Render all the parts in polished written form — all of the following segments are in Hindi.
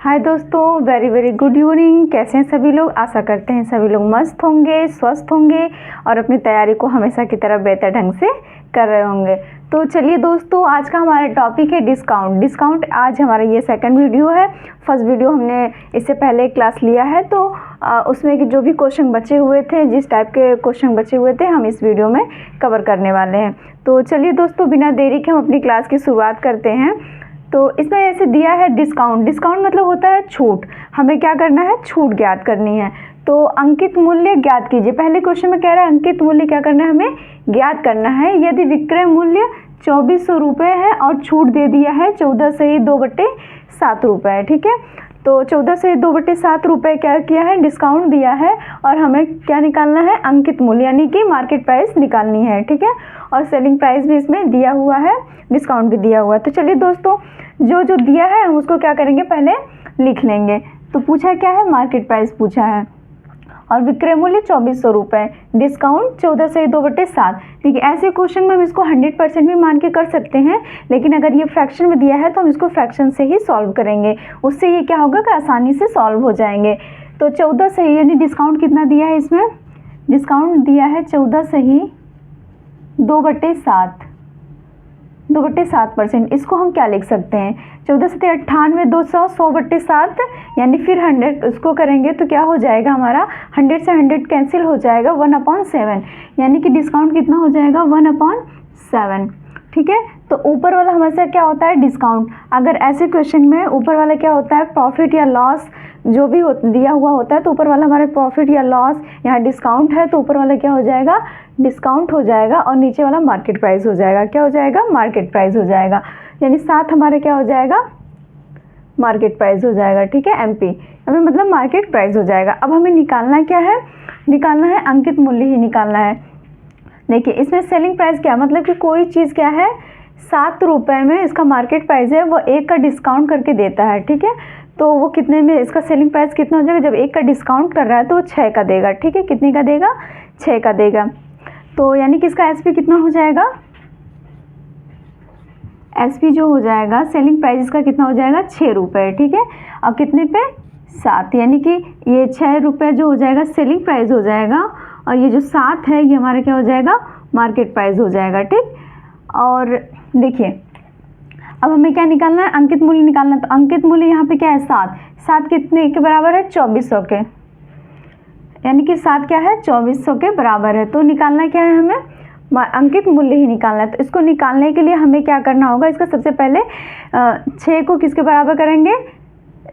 हाय दोस्तों, वेरी वेरी गुड इवनिंग। कैसे हैं सभी लोग? आशा करते हैं सभी लोग मस्त होंगे, स्वस्थ होंगे और अपनी तैयारी को हमेशा की तरह बेहतर ढंग से कर रहे होंगे। तो चलिए दोस्तों, आज का हमारा टॉपिक है डिस्काउंट। आज हमारा ये सेकंड वीडियो है। फर्स्ट वीडियो हमने इससे पहले एक क्लास लिया है, तो उसमें कि जो भी क्वेश्चन बचे हुए थे, जिस टाइप के क्वेश्चन बचे हुए थे, हम इस वीडियो में कवर करने वाले हैं। तो चलिए दोस्तों, बिना देरी के हम अपनी क्लास की शुरुआत करते हैं। तो इसमें ऐसे दिया है डिस्काउंट मतलब होता है छूट। हमें क्या करना है? छूट ज्ञात करनी है। तो अंकित मूल्य ज्ञात कीजिए। पहले क्वेश्चन में कह रहा है अंकित मूल्य क्या करना है? हमें ज्ञात करना है। यदि विक्रय मूल्य 2400 रुपये है और छूट दे दिया है 14 से ही 2/7 रुपये, ठीक है। तो 14 से 2/7 रुपये क्या किया है? डिस्काउंट दिया है और हमें क्या निकालना है? अंकित मूल्य यानी कि मार्केट प्राइस निकालनी है, ठीक है। और सेलिंग प्राइस भी इसमें दिया हुआ है, डिस्काउंट भी दिया हुआ है। तो चलिए दोस्तों, जो जो दिया है हम उसको क्या करेंगे? पहले लिख लेंगे। तो पूछा क्या है? मार्केट प्राइस पूछा है और विक्रय मूल्य 2400 रुपये, डिस्काउंट 14 से 2/7। देखिए, ऐसे क्वेश्चन में हम इसको 100% भी मान के कर सकते हैं, लेकिन अगर ये फ्रैक्शन में दिया है तो हम इसको फ्रैक्शन से ही सॉल्व करेंगे। उससे ये क्या होगा कि आसानी से सॉल्व हो जाएंगे। तो 14 से ही, यानी डिस्काउंट कितना दिया है इसमें? डिस्काउंट दिया है 14 से ही 2/7%। इसको हम क्या लिख सकते हैं? 14 से 98, 200, 100/7, यानी फिर 100 उसको करेंगे तो क्या हो जाएगा हमारा? 100 से 100 कैंसिल हो जाएगा, 1/7, यानी कि डिस्काउंट कितना हो जाएगा? 1/7, ठीक है। तो ऊपर वाला हमेशा क्या होता है? डिस्काउंट। अगर ऐसे क्वेश्चन में ऊपर वाला क्या होता है? प्रॉफिट या लॉस जो भी दिया हुआ होता है, तो ऊपर वाला हमारे प्रॉफिट या लॉस, यहाँ डिस्काउंट है तो ऊपर वाला क्या हो जाएगा? डिस्काउंट हो जाएगा और नीचे वाला मार्केट प्राइस हो जाएगा। क्या हो जाएगा? मार्केट प्राइस हो जाएगा। यानी साथ हमारे क्या हो जाएगा? मार्केट प्राइस हो जाएगा, ठीक है। एमपी हमें मतलब मार्केट प्राइस हो जाएगा। अब हमें निकालना क्या है? निकालना है अंकित मूल्य ही निकालना है। देखिए, इसमें सेलिंग प्राइस क्या मतलब कि कोई चीज़ क्या है 7 रुपये में इसका मार्केट प्राइस है, वो 1 का डिस्काउंट करके देता है, ठीक है। तो वो कितने में इसका सेलिंग प्राइस कितना हो जाएगा? जब 1 का डिस्काउंट कर रहा है तो वो 6 का देगा, ठीक है। कितने का देगा? 6 का देगा। तो यानी कि इसका एसपी कितना हो जाएगा? एसपी जो हो जाएगा, सेलिंग प्राइस इसका कितना हो जाएगा? 6 रुपये, ठीक है। अब कितने पे? 7, यानी कि ये 6 रुपये जो हो जाएगा सेलिंग प्राइस हो जाएगा और ये जो 7 है ये हमारा क्या हो जाएगा? मार्केट प्राइस हो जाएगा, ठीक। और देखिए, अब हमें क्या निकालना है? अंकित मूल्य निकालना है। तो अंकित मूल्य यहाँ पे क्या है? 7 कितने के बराबर है? 2400 के, यानी कि 7 क्या है? 2400 के बराबर है। तो निकालना क्या है हमें? अंकित मूल्य ही निकालना है। तो इसको निकालने के लिए हमें क्या करना होगा? इसका सबसे पहले 6 को किसके बराबर करेंगे?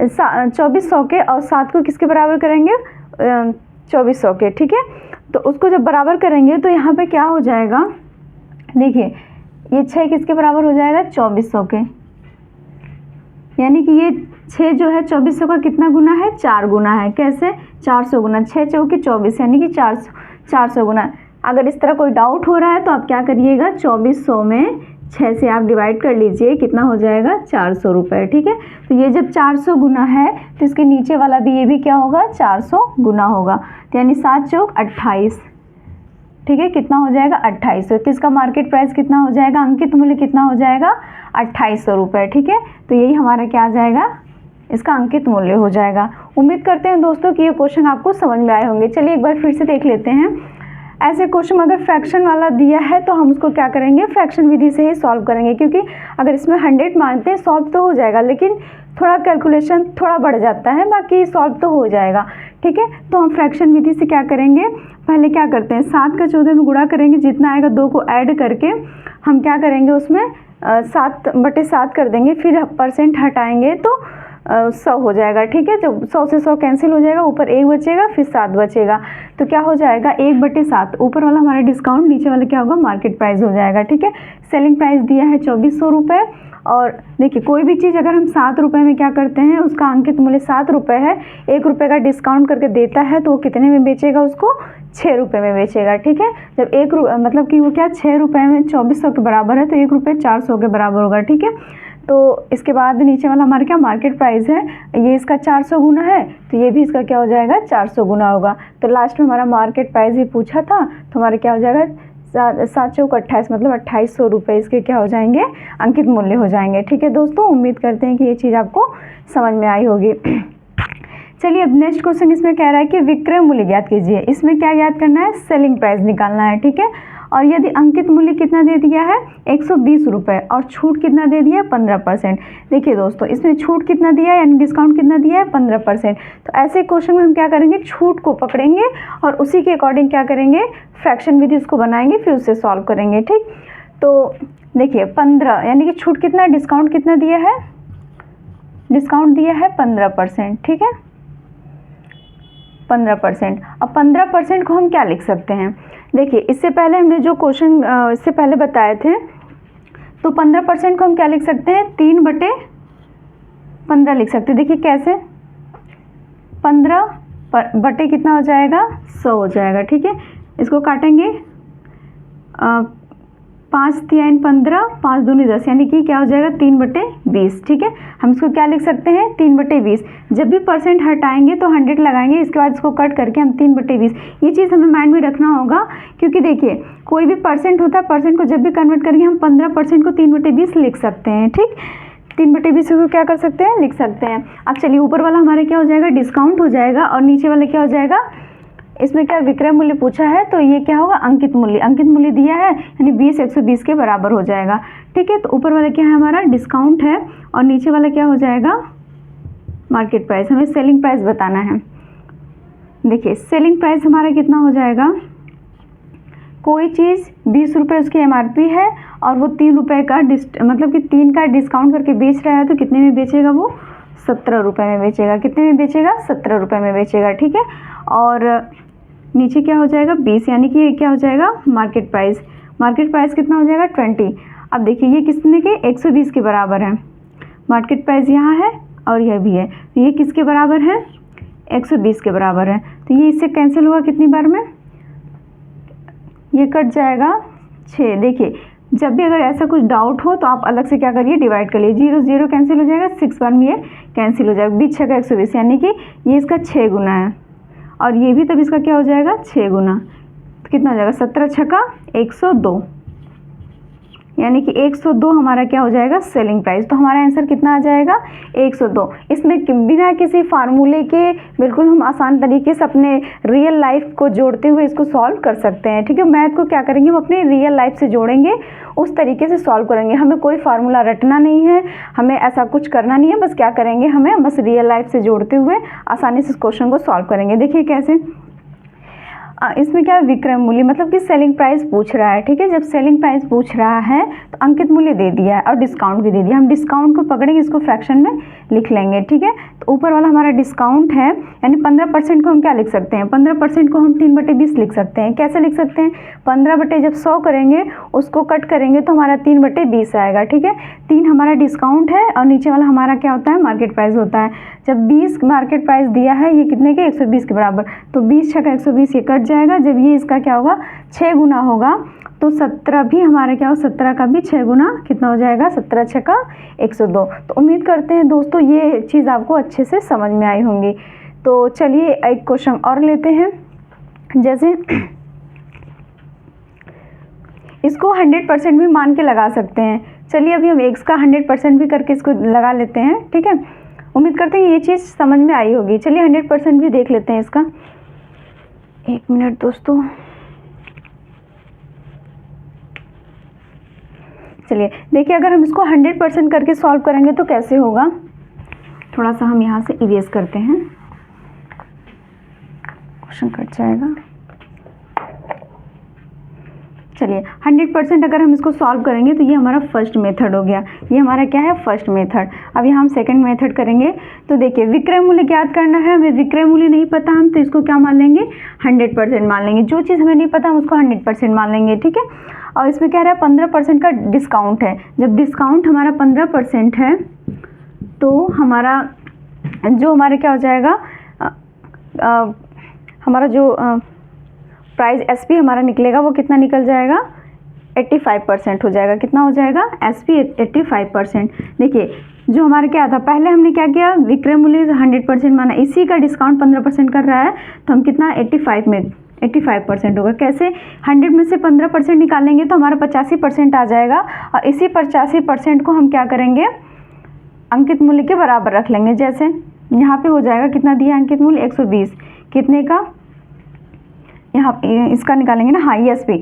2400 के, और 7 को किसके बराबर करेंगे? 2400 के, ठीक है। तो उसको जब बराबर करेंगे तो यहाँ पे क्या हो जाएगा? देखिए, ये 6 किसके बराबर हो जाएगा? 2400 के, यानी कि ये 6 जो है 2400 का कितना गुना है? 4 गुना है। कैसे? 400 गुना। 6 चौके 24, यानी कि 400 गुना। अगर इस तरह कोई डाउट हो रहा है तो आप क्या करिएगा? 2400 में 6 से आप डिवाइड कर लीजिए, कितना हो जाएगा? 400 रुपये, ठीक है। तो ये जब 400 गुना है तो इसके नीचे वाला भी, ये भी क्या होगा? 400 गुना होगा। तो यानी 7 चौक 28, ठीक है। कितना हो जाएगा? 2800। किसका मार्केट प्राइस कितना हो जाएगा? अंकित मूल्य कितना हो जाएगा? 2800 रुपये, ठीक है। तो यही हमारा क्या आ जाएगा? इसका अंकित मूल्य हो जाएगा। उम्मीद करते हैं दोस्तों कि ये क्वेश्चन आपको समझ में आए होंगे। चलिए एक बार फिर से देख लेते हैं। ऐसे क्वेश्चन अगर फ्रैक्शन वाला दिया है तो हम उसको क्या करेंगे? फ्रैक्शन विधि से ही सॉल्व करेंगे, क्योंकि अगर इसमें 100 मानते हैं सॉल्व तो हो जाएगा, लेकिन थोड़ा कैलकुलेशन थोड़ा बढ़ जाता है, बाकी सॉल्व तो हो जाएगा, ठीक है। तो हम फ्रैक्शन विधि से क्या करेंगे? पहले क्या करते हैं? 7 का 14 में गुणा करेंगे, जितना आएगा 2 को ऐड करके हम क्या करेंगे? उसमें 7/7 कर देंगे, फिर परसेंट हटाएंगे तो 100 हो जाएगा, ठीक है। जब 100 से 100 कैंसिल हो जाएगा, ऊपर 1 बचेगा, फिर 7 बचेगा, तो क्या हो जाएगा? 1/7। ऊपर वाला हमारा डिस्काउंट, नीचे वाला क्या होगा? मार्केट प्राइस हो जाएगा, ठीक है। सेलिंग प्राइस दिया है 2400 रुपये। और देखिए, कोई भी चीज़ अगर हम 7 रुपये में क्या करते हैं? उसका अंकित मूल्य 7 रुपये है, 1 रुपये का डिस्काउंट करके देता है, तो वो कितने में बेचेगा? उसको 6 रुपये में बेचेगा, ठीक है। जब 1 मतलब कि वो क्या 6 रुपये में 2400 के बराबर है, तो 1 रुपये 400 के बराबर होगा, ठीक है। तो इसके बाद नीचे वाला हमारा क्या? मार्केट प्राइस है, ये इसका 400 गुना है, तो ये भी इसका क्या हो जाएगा? 400 गुना होगा। तो लास्ट में हमारा मार्केट प्राइस ही पूछा था, तो हमारा क्या हो जाएगा? 7 चौक 28 मतलब 2800 रुपये इसके क्या हो जाएंगे, अंकित मूल्य हो जाएंगे। ठीक है दोस्तों, उम्मीद करते हैं कि ये चीज़ आपको समझ में आई होगी। चलिए अब नेक्स्ट क्वेश्चन इसमें कह रहा है कि विक्रय मूल्य ज्ञात कीजिए। इसमें क्या ज्ञात करना है, सेलिंग प्राइस निकालना है। ठीक है, और यदि अंकित मूल्य कितना दे दिया है 120 रुपये और छूट कितना दे दिया है 15%। देखिए दोस्तों, इसमें छूट कितना दिया है यानी डिस्काउंट कितना दिया है 15%। तो ऐसे क्वेश्चन में हम क्या करेंगे, छूट को पकड़ेंगे और उसी के अकॉर्डिंग क्या करेंगे, फ्रैक्शन विधि उसको बनाएंगे, फिर उससे सॉल्व करेंगे। ठीक, तो देखिए 15 यानी कि छूट कितना, डिस्काउंट कितना दिया है, डिस्काउंट दिया है 15%। ठीक है, 15%। अब 15% को हम क्या लिख सकते हैं, देखिए इससे पहले हमने जो क्वेश्चन इससे पहले बताए थे, तो 15% को हम क्या लिख सकते हैं, 3/15 लिख सकते हैं। देखिए कैसे, 15 बटे कितना हो जाएगा, 100 हो जाएगा। ठीक है, इसको काटेंगे, 5 3 15, 5 दूनी 10 यानी कि क्या हो जाएगा 3/20। ठीक है, हम इसको क्या लिख सकते हैं, 3/20। जब भी परसेंट हटाएंगे तो 100 लगाएंगे, इसके बाद इसको कट करके हम 3/20। ये चीज़ हमें माइंड में रखना होगा, क्योंकि देखिए कोई भी परसेंट होता है, परसेंट को जब भी कन्वर्ट करेंगे हम 15% को 3/20 लिख सकते हैं। ठीक, 3/20 को क्या कर सकते हैं, लिख सकते हैं। अब चलिए ऊपर वाला हमारे क्या हो जाएगा, डिस्काउंट हो जाएगा, और नीचे वाला क्या हो जाएगा, इसमें क्या विक्रय मूल्य पूछा है तो ये क्या होगा, अंकित मूल्य। अंकित मूल्य दिया है यानी 20 120 के बराबर हो जाएगा। ठीक है, तो ऊपर वाला क्या है हमारा डिस्काउंट है और नीचे वाला क्या हो जाएगा, मार्केट प्राइस। हमें सेलिंग प्राइस बताना है। देखिए सेलिंग प्राइस हमारा कितना हो जाएगा, कोई चीज़ 20 रुपये उसकी MRP है और वो 3 रुपये का मतलब कि 3 का डिस्काउंट करके बेच रहा है, तो कितने में बेचेगा वो, 17 रुपये में बेचेगा। कितने में बेचेगा, 17 रुपये में बेचेगा। ठीक है, और नीचे क्या हो जाएगा 20, यानी कि ये क्या हो जाएगा मार्केट प्राइस। मार्केट प्राइस कितना हो जाएगा 20। अब देखिए ये कितने के 120 के बराबर है, मार्केट प्राइस यहाँ है और यह भी है, तो ये किसके बराबर है, 120 के बराबर है। तो ये इससे कैंसिल हुआ कितनी बार में, ये कट जाएगा 6। देखिए जब भी अगर ऐसा कुछ डाउट हो तो आप अलग से क्या करिए, डिवाइड कर लीजिए, 0 0 कैंसिल हो जाएगा, 6 बार में ये कैंसिल हो जाएगा। 20 6 का 120 यानी कि ये इसका 6 गुना है और ये भी तब इसका क्या हो जाएगा 6 गुना, तो कितना हो जाएगा 17 6 का 102, यानी कि 102 हमारा क्या हो जाएगा सेलिंग प्राइस। तो हमारा आंसर कितना आ जाएगा 102। इसमें बिना किसी फार्मूले के बिल्कुल हम आसान तरीके से अपने रियल लाइफ को जोड़ते हुए इसको सॉल्व कर सकते हैं। ठीक है, मैथ को क्या करेंगे हम अपने रियल लाइफ से जोड़ेंगे, उस तरीके से सॉल्व करेंगे। हमें कोई फार्मूला रटना नहीं है, हमें ऐसा कुछ करना नहीं है, बस क्या करेंगे हमें बस रियल लाइफ से जोड़ते हुए आसानी से इस क्वेश्चन को सॉल्व करेंगे। देखिए कैसे, इसमें क्या विक्रय मूल्य मतलब कि सेलिंग प्राइस पूछ रहा है। ठीक है, जब सेलिंग प्राइस पूछ रहा है तो अंकित मूल्य दे दिया है और डिस्काउंट भी दे दिया। हम डिस्काउंट को पकड़ेंगे, इसको फ्रैक्शन में लिख लेंगे। ठीक है, तो ऊपर वाला हमारा डिस्काउंट है, यानी 15% को हम क्या लिख सकते हैं, 15% को हम 3/20 लिख सकते हैं। कैसे लिख सकते हैं, 15 बटे जब 100 करेंगे उसको कट करेंगे तो हमारा 3/20 आएगा। ठीक है, 3 हमारा डिस्काउंट है और नीचे वाला हमारा क्या होता है मार्केट प्राइस होता है। जब 20 मार्केट प्राइस दिया है, ये कितने के 120 के बराबर, तो 20 6 का 120 ये कट जाएगा। जब ये इसका क्या होगा 6 गुना होगा तो 17 भी हमारा क्या हो, 17 का भी 6 गुना कितना हो जाएगा, 17 6 का 102। तो उम्मीद करते हैं दोस्तों ये चीज़ आपको अच्छे से समझ में आई होंगी। तो चलिए एक क्वेश्चन और लेते हैं, जैसे इसको 100% भी मान के लगा सकते हैं। चलिए अभी हम x का 100% भी करके इसको लगा लेते हैं। ठीक है, उम्मीद करते हैं ये चीज़ समझ में आई होगी। चलिए 100% भी देख लेते हैं इसका, 1 मिनट दोस्तों। चलिए देखिए, अगर हम इसको 100% करके सॉल्व करेंगे तो कैसे होगा, थोड़ा सा हम यहाँ से इरेज करते हैं, क्वेश्चन कट जाएगा। चलिए 100% अगर हम इसको सॉल्व करेंगे तो ये हमारा फर्स्ट मेथड हो गया, ये हमारा क्या है फर्स्ट मेथड। अब यहाँ हम सेकंड मेथड करेंगे। तो देखिए विक्रय मूल्य ज्ञात करना है, हमें विक्रय मूल्य नहीं पता, हम तो इसको क्या मान लेंगे 100% मान लेंगे। जो चीज़ हमें नहीं पता हम उसको 100% मान लेंगे। ठीक है, और इसमें कह रहा है 15% का डिस्काउंट है। जब डिस्काउंट हमारा 15% है तो हमारा जो हमारे क्या हो जाएगा, हमारा जो प्राइस SP हमारा निकलेगा वो कितना निकल जाएगा 85% हो जाएगा। कितना हो जाएगा SP 85%। देखिए जो हमारे क्या था, पहले हमने क्या किया, विक्रय मूल्य 100% माना, इसी का डिस्काउंट 15% कर रहा है तो हम कितना 85 में 85% होगा। कैसे? 100 में से 15% निकालेंगे तो हमारा 85% आ जाएगा और इसी 85% को हम क्या करेंगे, अंकित मूल्य के बराबर रख लेंगे। जैसे यहाँ पे हो जाएगा, कितना दिया अंकित मूल्य 120, कितने का, यहाँ इसका निकालेंगे ना, हाँ ESP।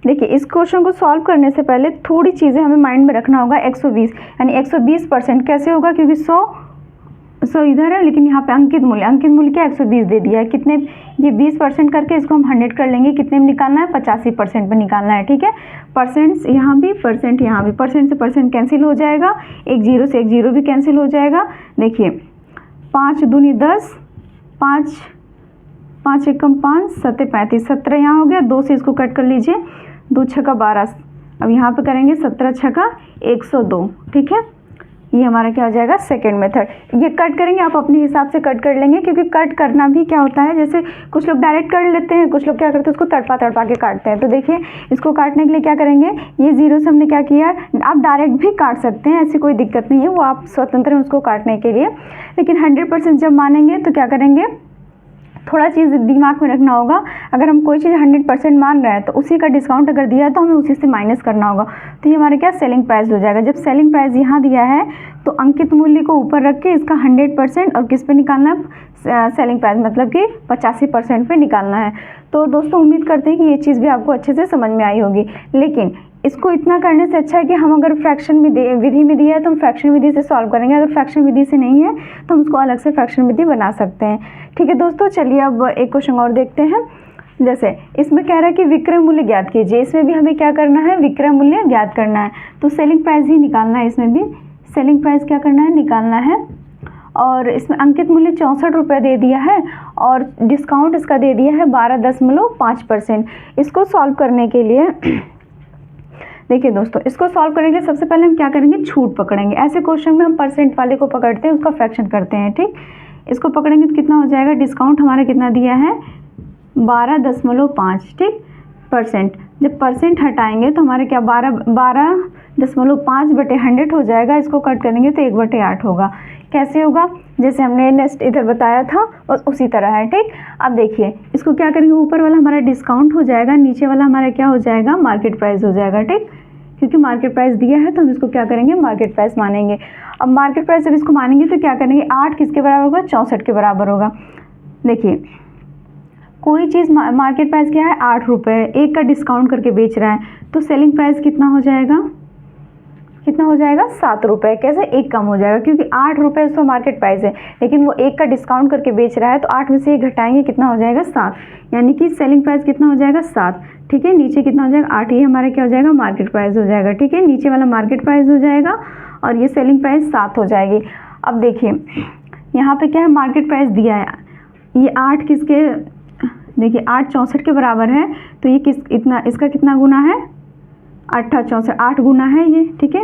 देखिए इस क्वेश्चन को सॉल्व करने से पहले थोड़ी चीज़ें हमें माइंड में रखना होगा। 120 यानी 120% कैसे होगा, क्योंकि 100 इधर है, लेकिन यहाँ पे अंकित मूल्य क्या 120 दे दिया है। कितने, ये 20% करके इसको हम 100 कर लेंगे, कितने में निकालना है, 85% में निकालना है। ठीक है, परसेंट यहाँ भी, परसेंट यहाँ भी, परसेंट से परसेंट कैंसिल हो जाएगा, एक जीरो से एक जीरो भी कैंसिल हो जाएगा। देखिए 5 दूनी 10, 5 एकम 5, 7 35, 17 यहाँ हो गया, 2 से इसको कट कर लीजिए, 2 छक्का 12। अब यहाँ पे करेंगे 17 छक्का 102। ठीक है, ये हमारा क्या हो जाएगा, सेकंड मेथड। ये कट करेंगे, आप अपने हिसाब से कट कर लेंगे, क्योंकि कट करना भी क्या होता है, जैसे कुछ लोग डायरेक्ट कर लेते हैं, कुछ लोग क्या करते हैं उसको तड़पा के काटते हैं। तो देखिए इसको काटने के लिए क्या करेंगे, ये जीरो से हमने क्या किया, आप डायरेक्ट भी काट सकते हैं, ऐसी कोई दिक्कत नहीं है, वो आप स्वतंत्र हैं उसको काटने के लिए। लेकिन 100% जब मानेंगे तो क्या करेंगे, थोड़ा चीज़ दिमाग में रखना होगा। अगर हम कोई चीज़ 100% मान रहे हैं तो उसी का डिस्काउंट अगर दिया है तो हमें उसी से माइनस करना होगा। तो ये हमारा क्या सेलिंग प्राइस हो जाएगा। जब सेलिंग प्राइस यहाँ दिया है तो अंकित मूल्य को ऊपर रख के इसका 100% और किस पे निकालना है, सेलिंग प्राइस मतलब कि 85% पे निकालना है। तो दोस्तों उम्मीद करते हैं कि ये चीज़ भी आपको अच्छे से समझ में आई होगी। लेकिन इसको इतना करने से अच्छा है कि हम अगर फ्रैक्शन विधि में दिया है तो हम फ्रैक्शन विधि से सॉल्व करेंगे, अगर फ्रैक्शन विधि से नहीं है तो हम उसको अलग से फ्रैक्शन विधि बना सकते हैं। ठीक है दोस्तों, चलिए अब एक क्वेश्चन और देखते हैं। जैसे इसमें कह रहा है कि विक्रय मूल्य ज्ञात कीजिए, इसमें भी हमें क्या करना है, विक्रय मूल्य ज्ञात करना है। तो सेलिंग प्राइस ही निकालना है, इसमें भी सेलिंग प्राइस क्या करना है, निकालना है। और इसमें अंकित मूल्य 64 रुपये दे दिया है और डिस्काउंट इसका दे दिया है 12.5%। इसको सॉल्व करने के लिए देखिए दोस्तों, इसको सॉल्व करने के लिए सबसे पहले हम क्या करेंगे, छूट पकड़ेंगे। ऐसे क्वेश्चन में हम परसेंट वाले को पकड़ते हैं, उसका फ्रैक्शन करते हैं। ठीक, इसको पकड़ेंगे तो कितना हो जाएगा, डिस्काउंट हमारा कितना दिया है 12.5। ठीक, परसेंट, जब परसेंट हटाएंगे तो हमारे क्या 12.5 बटे 100 हो जाएगा। इसको कट करेंगे तो 1/8 होगा। कैसे होगा, जैसे हमने नेक्स्ट इधर बताया था और उसी तरह है। ठीक, अब देखिए इसको क्या करेंगे, ऊपर वाला हमारा डिस्काउंट हो जाएगा, नीचे वाला हमारा क्या हो जाएगा, मार्केट प्राइस हो जाएगा। ठीक, क्योंकि मार्केट प्राइस दिया है तो हम इसको क्या करेंगे, मार्केट प्राइस मानेंगे। अब मार्केट प्राइस जब इसको मानेंगे तो क्या करेंगे, 8 किसके बराबर होगा, 64 के बराबर होगा। देखिए कोई चीज़ मार्केट प्राइस क्या है 8 रुपये, एक का डिस्काउंट करके बेच रहा है, तो सेलिंग प्राइस कितना हो जाएगा, कितना हो जाएगा 7 रुपये। कैसे, एक कम हो जाएगा, क्योंकि 8 रुपये उसका मार्केट प्राइस है, लेकिन वो एक का डिस्काउंट करके बेच रहा है, तो 8 में से 1 घटाएंगे, कितना हो जाएगा 7, यानी कि सेलिंग प्राइस कितना हो जाएगा 7। ठीक है, नीचे कितना हो जाएगा 8, ये हमारा क्या हो जाएगा, मार्केट प्राइस हो जाएगा। ठीक है, नीचे वाला मार्केट प्राइस हो जाएगा और ये सेलिंग प्राइस 7 हो जाएगी। अब देखिए यहाँ पे क्या है, मार्केट प्राइस दिया है, ये 8 किसके, देखिए 8 64 के बराबर है, तो ये किस इतना, इसका कितना गुना है, 8 64, 8 गुना है ये। ठीक है,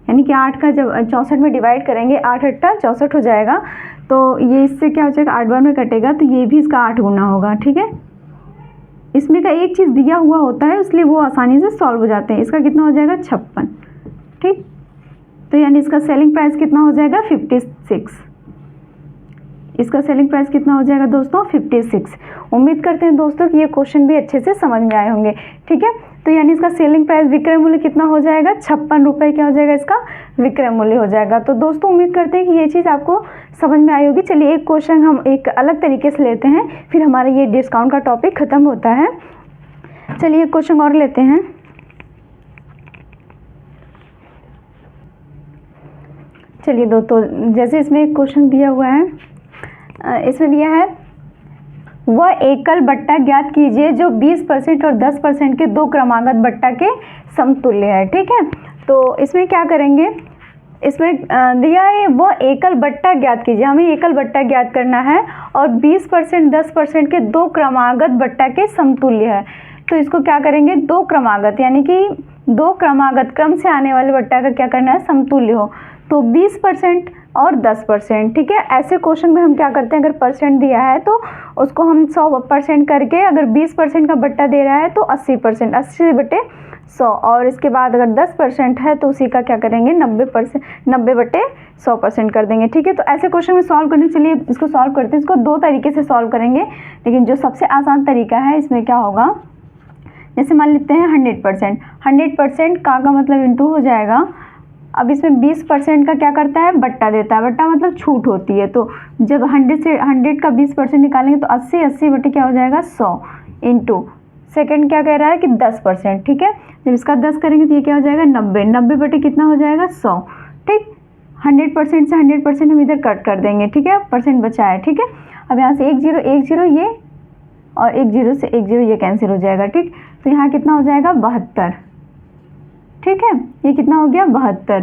यानी कि 8 का जब 64 में डिवाइड करेंगे, 8 8 64 हो जाएगा, तो ये इससे क्या हो जाएगा, 8 बार में कटेगा, तो ये भी इसका 8 गुना होगा। ठीक है, इसमें का एक चीज़ दिया हुआ होता है, इसलिए वो आसानी से सॉल्व हो जाते हैं। इसका कितना हो जाएगा 56। ठीक, तो यानी इसका सेलिंग प्राइस कितना हो जाएगा 56। इसका सेलिंग प्राइस कितना हो जाएगा दोस्तों 56। उम्मीद करते हैं दोस्तों कि ये क्वेश्चन भी अच्छे से समझ में आए होंगे। ठीक है, तो यानी इसका सेलिंग प्राइस विक्रय मूल्य कितना हो जाएगा 56 रुपये, क्या हो जाएगा इसका विक्रय मूल्य हो जाएगा। तो दोस्तों उम्मीद करते हैं कि ये चीज़ आपको समझ में आई होगी। चलिए एक क्वेश्चन हम एक अलग तरीके से लेते हैं, फिर हमारा ये डिस्काउंट का टॉपिक खत्म होता है। चलिए एक क्वेश्चन और लेते हैं। चलिए दोस्तों, जैसे इसमें एक क्वेश्चन दिया हुआ है, इसमें दिया है वह एकल बट्टा ज्ञात कीजिए जो 20% और 10% के दो क्रमागत बट्टा के समतुल्य है। ठीक है, तो इसमें क्या करेंगे, इसमें दिया है वह एकल बट्टा ज्ञात कीजिए, हमें एकल बट्टा ज्ञात करना है और 20% 10% के दो क्रमागत बट्टा के समतुल्य है। तो इसको क्या करेंगे, दो क्रमागत यानी कि दो क्रमागत क्रम से आने वाले बट्टा का क्या करना है, समतुल्य हो। तो 20% और 10%। ठीक है, ऐसे क्वेश्चन में हम क्या करते हैं, अगर परसेंट दिया है तो उसको हम 100% करके, अगर 20% का बट्टा दे रहा है तो 80%, 80 बटे 100, और इसके बाद अगर 10% है तो उसी का क्या करेंगे 90%, 90 बटे 100% कर देंगे, ठीक है। तो ऐसे क्वेश्चन में सॉल्व करने के लिए इसको सॉल्व करते हैं। इसको दो तरीके से सॉल्व करेंगे, लेकिन जो सबसे आसान तरीका है इसमें क्या होगा, जैसे मान लेते हैं 100%, 100% का मतलब इंटू हो जाएगा। अब इसमें 20% का क्या करता है, बट्टा देता है, बट्टा मतलब छूट होती है। तो जब 100 का 20% निकालेंगे तो 80 बटे क्या हो जाएगा 100 इंटू सेकेंड क्या कह रहा है कि 10%, ठीक है। जब इसका 10 करेंगे तो ये क्या हो जाएगा 90 बटे कितना हो जाएगा 100, ठीक। 100% से 100% हम इधर कट कर देंगे, ठीक है, परसेंट बचा है, ठीक है। अब यहाँ से 1 0 ये और 1 0 से 1 0 ये कैंसिल हो जाएगा, ठीक। तो यहाँ कितना हो जाएगा 72, ठीक है। ये कितना हो गया 72,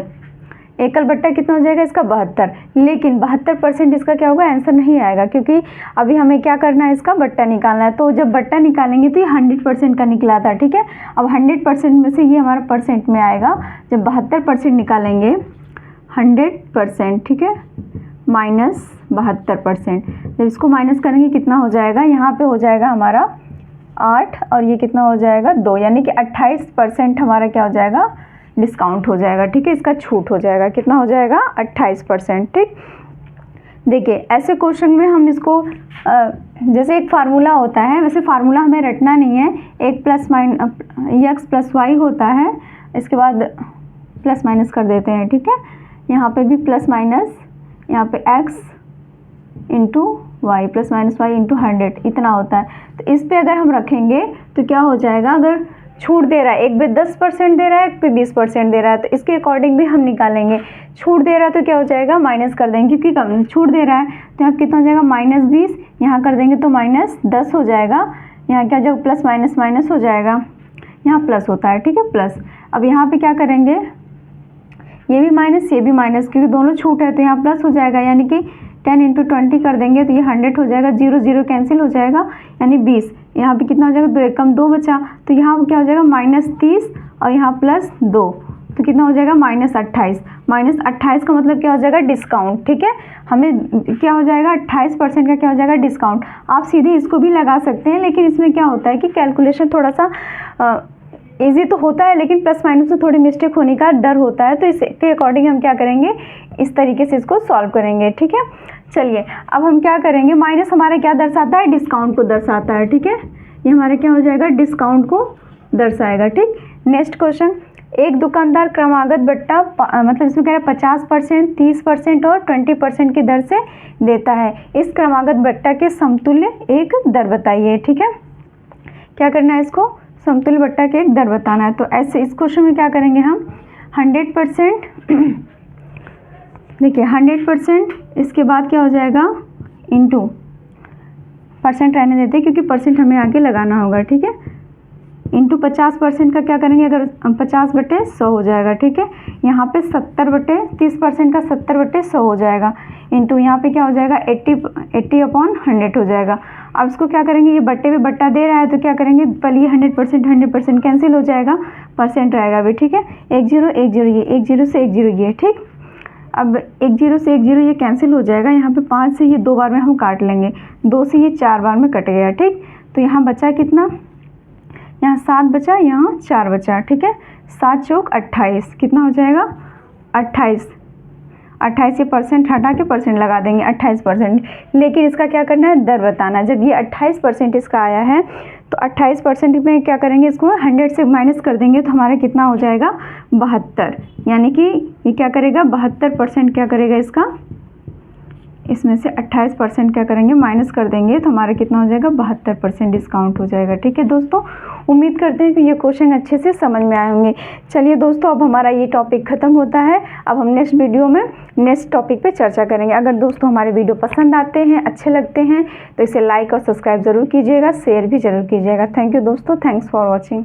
एकल बट्टा कितना हो जाएगा इसका 72, लेकिन 72% इसका क्या होगा आंसर नहीं आएगा, क्योंकि अभी हमें क्या करना है, इसका बट्टा निकालना है। तो जब बट्टा निकालेंगे तो ये 100% का निकला था, ठीक है। अब 100% में से ये हमारा परसेंट में आएगा। जब 72% निकालेंगे 100%, ठीक है, माइनस 72%, जब इसको माइनस करेंगे कितना हो जाएगा, यहाँ पे हो जाएगा हमारा 8 और ये कितना हो जाएगा 2, यानी कि 28% हमारा क्या हो जाएगा डिस्काउंट हो जाएगा, ठीक है। इसका छूट हो जाएगा, कितना हो जाएगा 28%, ठीक। देखिए ऐसे क्वेश्चन में हम इसको जैसे एक फार्मूला होता है, वैसे फार्मूला हमें रटना नहीं है। एक x प्लस वाई होता है, इसके बाद प्लस माइनस कर देते हैं, ठीक है। यहाँ पे भी प्लस माइनस, यहाँ पे x into Y plus minus Y into 100 इतना होता है। तो इस पे अगर हम रखेंगे तो क्या हो जाएगा, अगर छूट दे रहा है, एक पे 10% दे रहा है, एक पे 20% दे रहा है, तो इसके अकॉर्डिंग भी हम निकालेंगे। छूट दे रहा है तो क्या हो जाएगा माइनस कर देंगे, क्योंकि कम छूट दे रहा है तो यहाँ कितना हो जाएगा -20, यहाँ कर देंगे तो -10 हो जाएगा। यहाँ क्या हो जाएगा प्लस माइनस माइनस हो जाएगा, यहाँ प्लस होता है, ठीक है, प्लस। अब यहाँ पे क्या करेंगे, ये भी माइनस ये भी माइनस, क्योंकि दोनों छूट है तो यहाँ प्लस हो जाएगा, यानी कि 10 × 20 कर देंगे तो ये 100 हो जाएगा। 0 0 कैंसिल हो जाएगा, यानी 20। यहाँ पे कितना हो जाएगा 2 1 2 बचा, तो यहाँ क्या हो जाएगा -30 और यहाँ +2, तो कितना हो जाएगा -28। -28 का मतलब क्या हो जाएगा डिस्काउंट, ठीक है। हमें क्या हो जाएगा 28% का क्या हो जाएगा डिस्काउंट। आप सीधे इसको भी लगा सकते हैं, लेकिन इसमें क्या होता है कि कैलकुलेशन थोड़ा सा ईजी तो होता है, लेकिन प्लस माइनस में थोड़ी मिस्टेक होने का डर होता है। तो इसके अकॉर्डिंग हम क्या करेंगे, इस तरीके से इसको सॉल्व करेंगे, ठीक है। चलिए अब हम क्या करेंगे, माइनस हमारा क्या दर्शाता है, डिस्काउंट को दर्शाता है, ठीक है। ये हमारा क्या हो जाएगा डिस्काउंट को दर्शाएगा, ठीक। नेक्स्ट क्वेश्चन, एक दुकानदार क्रमागत बट्टा मतलब इसमें कह रहा है 50%, 30% और 20% की दर से देता है। इस क्रमागत बट्टा के समतुल्य एक दर बताइए, ठीक है। क्या करना है, इसको समतुल्य बट्टा के एक दर बताना है। तो ऐसे इस क्वेश्चन में क्या करेंगे हम 100%, देखिए 100%, इसके बाद क्या हो जाएगा इंटू परसेंट रहने देते हैं क्योंकि परसेंट हमें आगे लगाना होगा, ठीक है। इंटू 50% का क्या करेंगे, अगर 50/100 हो जाएगा, ठीक है। यहाँ पे 30% का 70/100 हो जाएगा, इंटू यहाँ पे क्या हो जाएगा 80/100 हो जाएगा। अब इसको क्या करेंगे, ये बट्टे पे बट्टा दे रहा है तो क्या करेंगे, पहले ये 100% कैंसिल हो जाएगा, परसेंट रहेगा भी, ठीक है। 1 0 1 0 ये 1 0 से 1 0 ये, ठीक। अब 1 0 से 1 0 ये कैंसिल हो जाएगा। यहाँ पे 5 से ये 2 बार में हम काट लेंगे, 2 से ये 4 बार में कट गया, ठीक। तो यहाँ बचा कितना, यहाँ 7 बचा, यहाँ 4 बचा, ठीक है। 7 चौक 28, कितना हो जाएगा 28 ये परसेंट हटा के परसेंट लगा देंगे 28%। लेकिन इसका क्या करना है, दर बताना। जब ये 28% इसका आया है तो 28% में क्या करेंगे, इसको 100 से माइनस कर देंगे तो हमारा कितना हो जाएगा 72, यानी कि ये क्या करेगा 72% क्या करेगा इसका, इसमें से 28% क्या करेंगे माइनस कर देंगे तो हमारा कितना हो जाएगा 72% डिस्काउंट हो जाएगा, ठीक है दोस्तों। उम्मीद करते हैं कि ये क्वेश्चन अच्छे से समझ में आए होंगे। चलिए दोस्तों, अब हमारा ये टॉपिक ख़त्म होता है। अब हम नेक्स्ट वीडियो में नेक्स्ट टॉपिक पे चर्चा करेंगे। अगर दोस्तों हमारे वीडियो पसंद आते हैं, अच्छे लगते हैं, तो इसे लाइक और सब्सक्राइब ज़रूर कीजिएगा, शेयर भी ज़रूर कीजिएगा। थैंक यू दोस्तों, थैंक्स फॉर वॉचिंग।